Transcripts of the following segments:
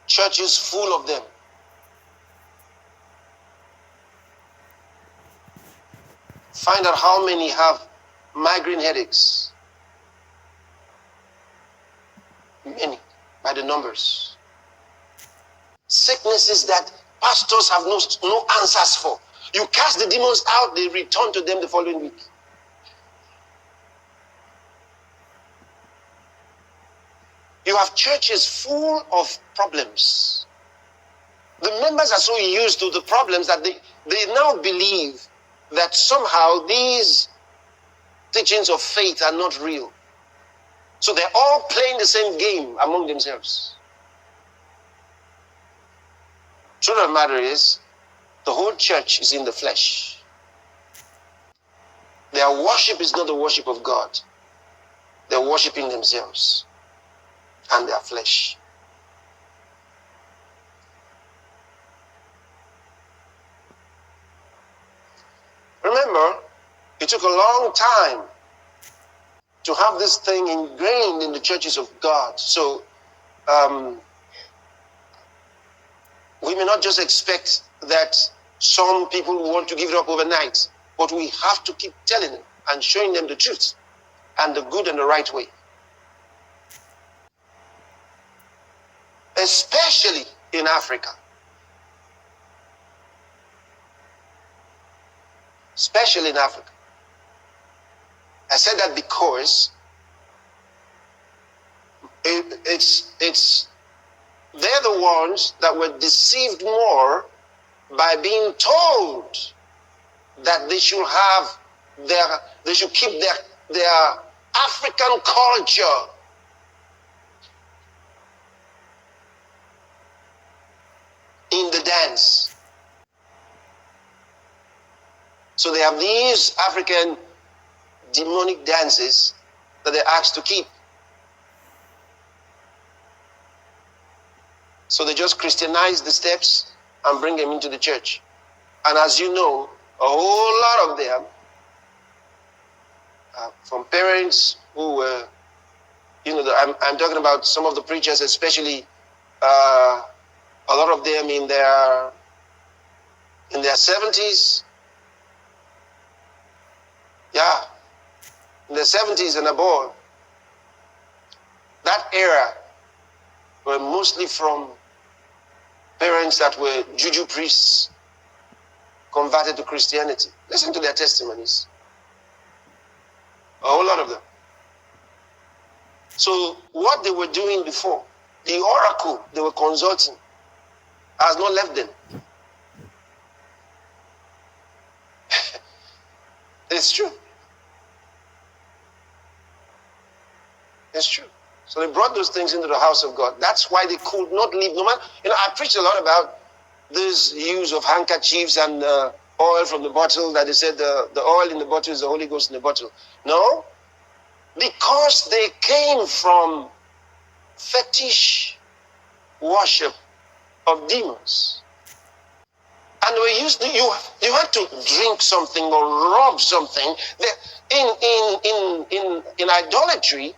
Churches full of them. Find out how many have migraine headaches. Many, by the numbers. Sicknesses that pastors have no answers for. You cast the demons out, they return to them the following week. You have churches full of problems. The members are so used to the problems that they now believe that somehow these teachings of faith are not real. So they're all playing the same game among themselves. Truth of the matter is, the whole church is in the flesh. Their worship is not the worship of God. They're worshiping themselves and their flesh. Remember, it took a long time to have this thing ingrained in the churches of God. So we may not just expect that some people want to give it up overnight, but we have to keep telling them and showing them the truth and the good and the right way. Especially in Africa. Especially in Africa. I said that because they're the ones that were deceived more by being told that they should keep their African culture. In the dance. So they have these African demonic dances that they're asked to keep. So they just Christianize the steps and bring them into the church. And as you know, a whole lot of them, from parents who were, I'm talking about some of the preachers, especially a lot of them in their 70s. Yeah, in their 70s and above. That era were mostly from parents that were juju priests converted to Christianity. Listen to their testimonies. A whole lot of them. So what they were doing before, the oracle they were consulting, has not left them. It's true. It's true. So they brought those things into the house of God. That's why they could not leave. No matter, I preached a lot about this use of handkerchiefs and oil from the bottle, that they said the oil in the bottle is the Holy Ghost in the bottle. No, because they came from fetish worship of demons. And we used to, you had to drink something or rub something. In idolatry,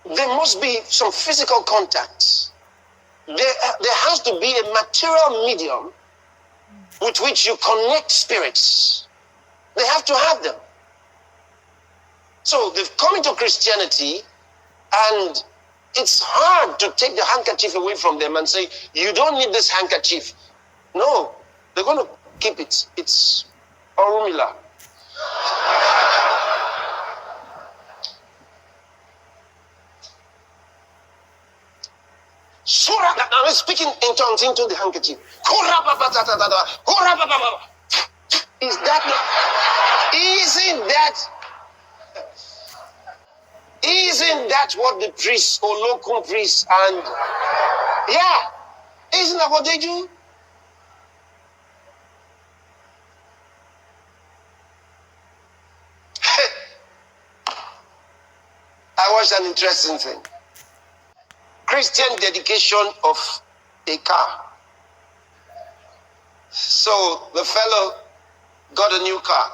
there must be some physical contact. There has to be a material medium with which you connect spirits. They have to have them. So they've come into Christianity, and it's hard to take the handkerchief away from them and say, you don't need this handkerchief. No, they're going to keep it. It's Orumila. I'm speaking in tongues into the handkerchief. Is that not? Isn't that what the priests or local priests and isn't that what they do? I watched an interesting thing. Christian dedication of a car. So the fellow got a new car,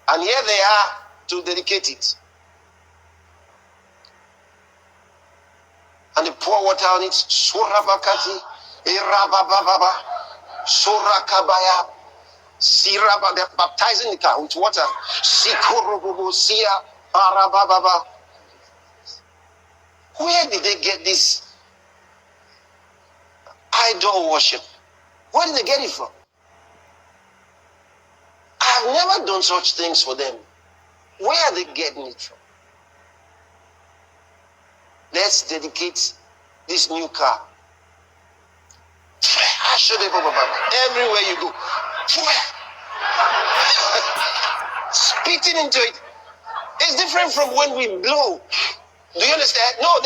and here they are to dedicate it. and they pour water on it. Surabakati, Irabababa, Surakabaya, Siraba. They're baptizing the car with water. Sikurububu, Sia, Arabababa. Where did they get this idol worship? Where did they get it from? I've never done such things for them. Where are they getting it from? Let's dedicate this new car. Everywhere you go. Spitting into it. It's different from when we blow. Do you understand? No,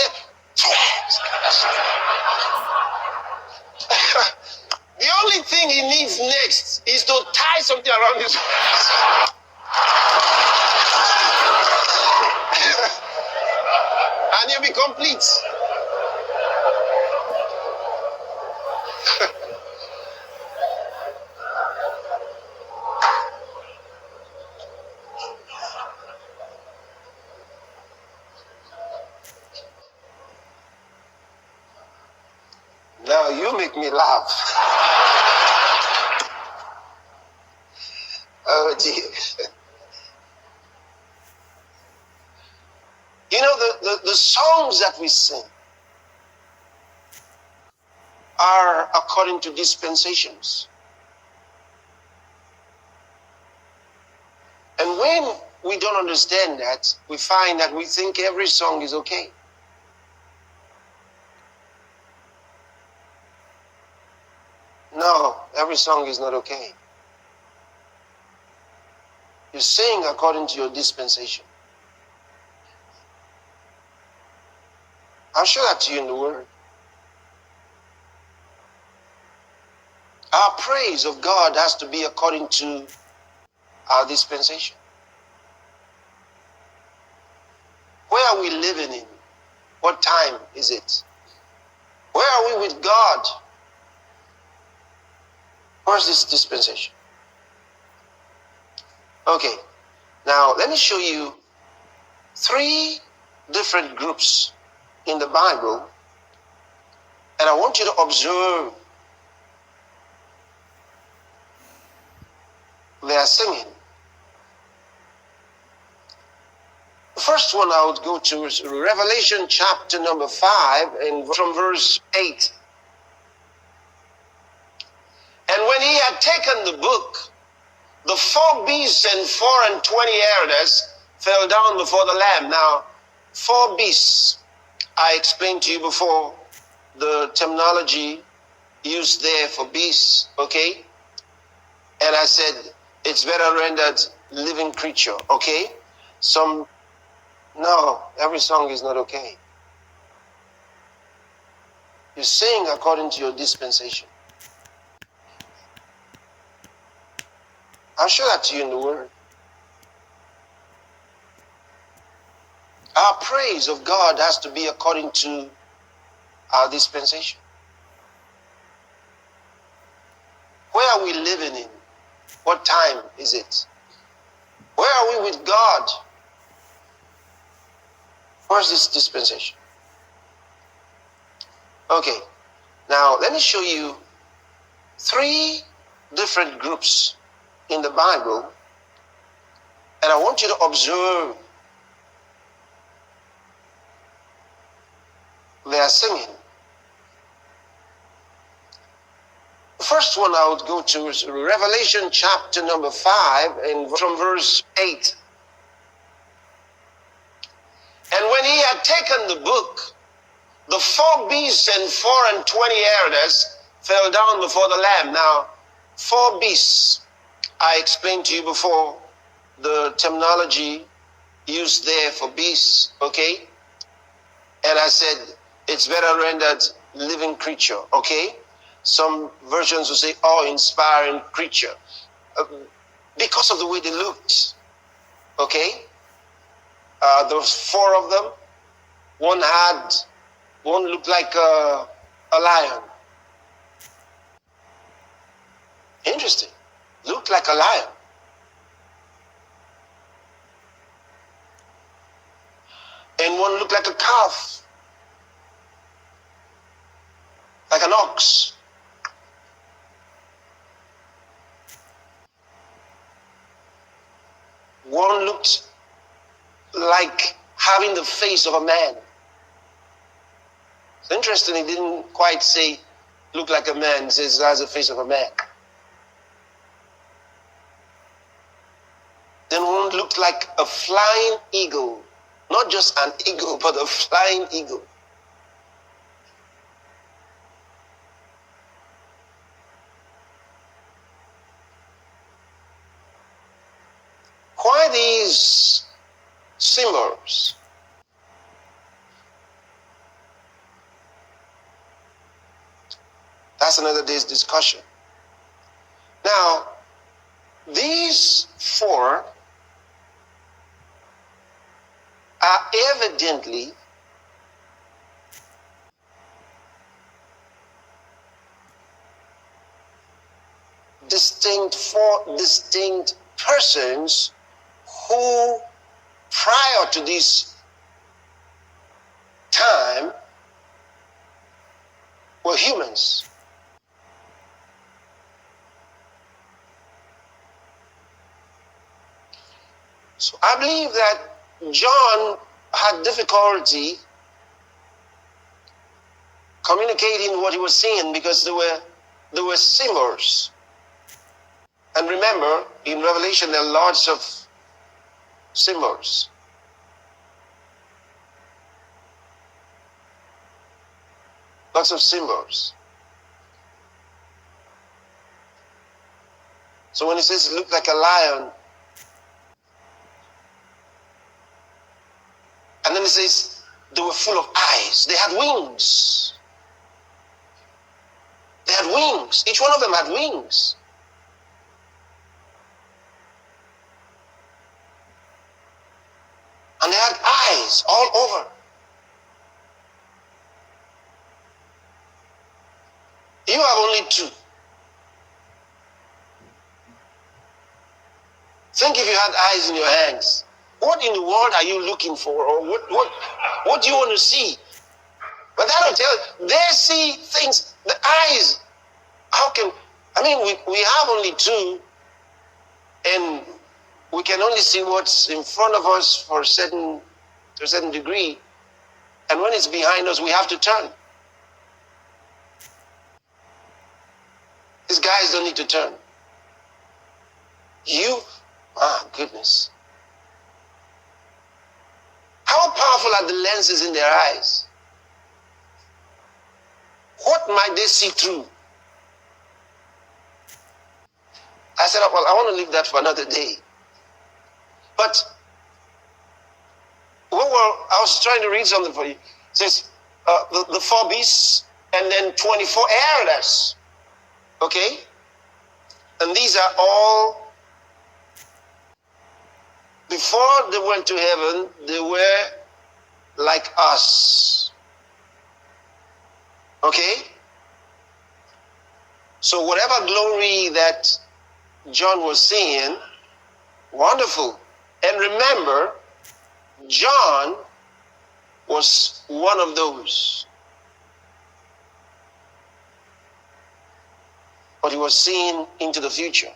the only thing he needs next is to tie something around his waist. And you'll be complete. Now you make me laugh. Oh dear. You know, the songs that we sing are according to dispensations. And when we don't understand that, we find that we think every song is okay. No, every song is not okay. You sing according to your dispensation. I'll show that to you in the Word. Our praise of God has to be according to our dispensation. Where are we living in? What time is it? Where are we with God? Where's this dispensation? Okay, now let me show you 3 different groups in the Bible, and I want you to observe their singing. The first one I would go to is Revelation chapter number 5 and from verse 8. And when he had taken the book, the 4 beasts and 4 and 20 elders fell down before the Lamb. Now, 4 beasts, I explained to you before the terminology used there for beasts, okay? And I said it's better rendered living creature, okay? No, every song is not okay. You sing according to your dispensation. I'll show that to you in the Word. Our praise of God has to be according to our dispensation. Where are we living in? What time is it? Where are we with God? Where's this dispensation? Okay, now let me show you 3 different groups in the Bible, and I want you to observe their singing. The first one I would go to is Revelation chapter number 5 and from verse 8. And when he had taken the book, the 4 beasts and 4 and 20 elders fell down before the Lamb. Now, 4 beasts, I explained to you before the terminology used there for beasts, okay? And I said it's better rendered living creature, okay? Some versions will say awe-inspiring creature because of the way they looked, okay? There was 4 of them. One looked like a lion. Interesting. Looked like a lion. And one looked like a calf. like an ox. One looked like having the face of a man. It's interesting, he didn't quite say look like a man, he says has the face of a man. Then one looked like a flying eagle. Not just an eagle, but a flying eagle. Why these symbols? That's another day's discussion. Now, these four are evidently four distinct persons who, prior to this time, were humans. So I believe that John had difficulty communicating what he was seeing because there were symbols. And remember, in Revelation there are lots of symbols. Lots of symbols. So when he says it looked like a lion, and then he says they were full of eyes. They had wings. They had wings. Each one of them had wings. And they had eyes all over. You have only two. Think if you had eyes in your hands. What in the world are you looking for? Or what do you want to see? But that'll tell you. They see things. The eyes. We have only two. And we can only see what's in front of us to a certain degree. And when it's behind us, we have to turn. These guys don't need to turn. Goodness. How powerful are the lenses in their eyes? What might they see through? I said, well, I want to leave that for another day. But I was trying to read something for you. It says the four beasts and then 24 elders. Okay? And these are all, before they went to heaven, they were like us. Okay? So whatever glory that John was seeing, wonderful. And remember, John was one of those. But he was seeing into the future.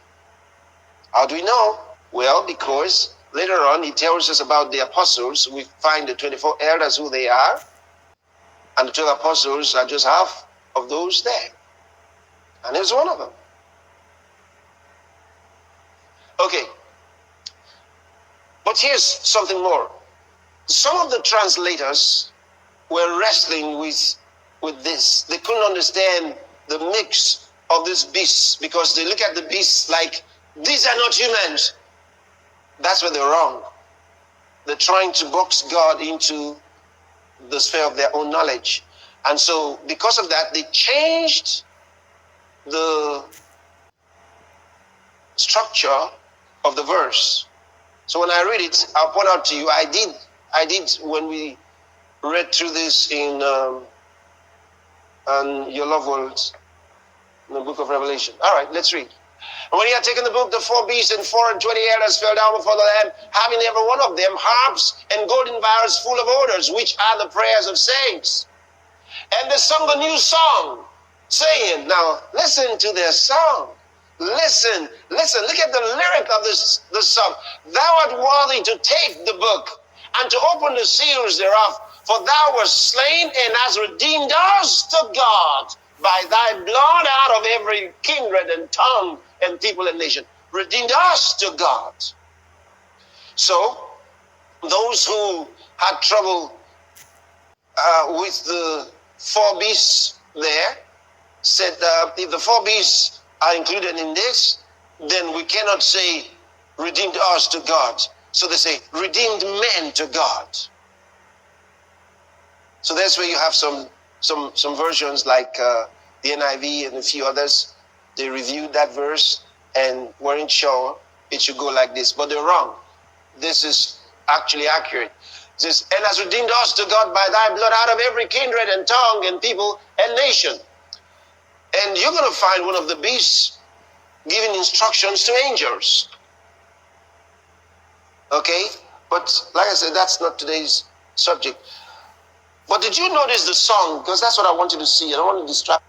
How do we know? Well, because later on he tells us about the apostles. We find the 24 elders who they are. And the 12 apostles are just half of those there. And he's one of them. Okay. But here's something more. Some of the translators were wrestling with this. They couldn't understand the mix of these beasts because they look at the beasts like, these are not humans. That's where they're wrong. They're trying to box God into the sphere of their own knowledge. And so because of that, they changed the structure of the verse. So when I read it, I'll point out to you, I did when we read through this in your love words, in the book of Revelation. All right, let's read. And when he had taken the book, the four beasts and 24 elders fell down before the Lamb, having every one of them harps and golden vials full of odors, which are the prayers of saints. And they sung a new song, saying, now listen to their song. Listen, listen, look at the lyric of this song. Thou art worthy to take the book and to open the seals thereof, for thou wast slain and hast redeemed us to God by thy blood out of every kindred and tongue and people and nation. Redeemed us to God. So, those who had trouble with the four beasts there said, if the four beasts are included in this, then we cannot say redeemed us to God. So they say redeemed men to God. So that's where you have some versions like the NIV and a few others. They reviewed that verse and weren't sure it should go like this, but they're wrong. This is actually accurate. It says, and has redeemed us to God by thy blood out of every kindred and tongue and people and nation. And you're going to find one of the beasts giving instructions to angels. Okay? But like I said, that's not today's subject. But did you notice the song? Because that's what I want you to see. I don't want to distract.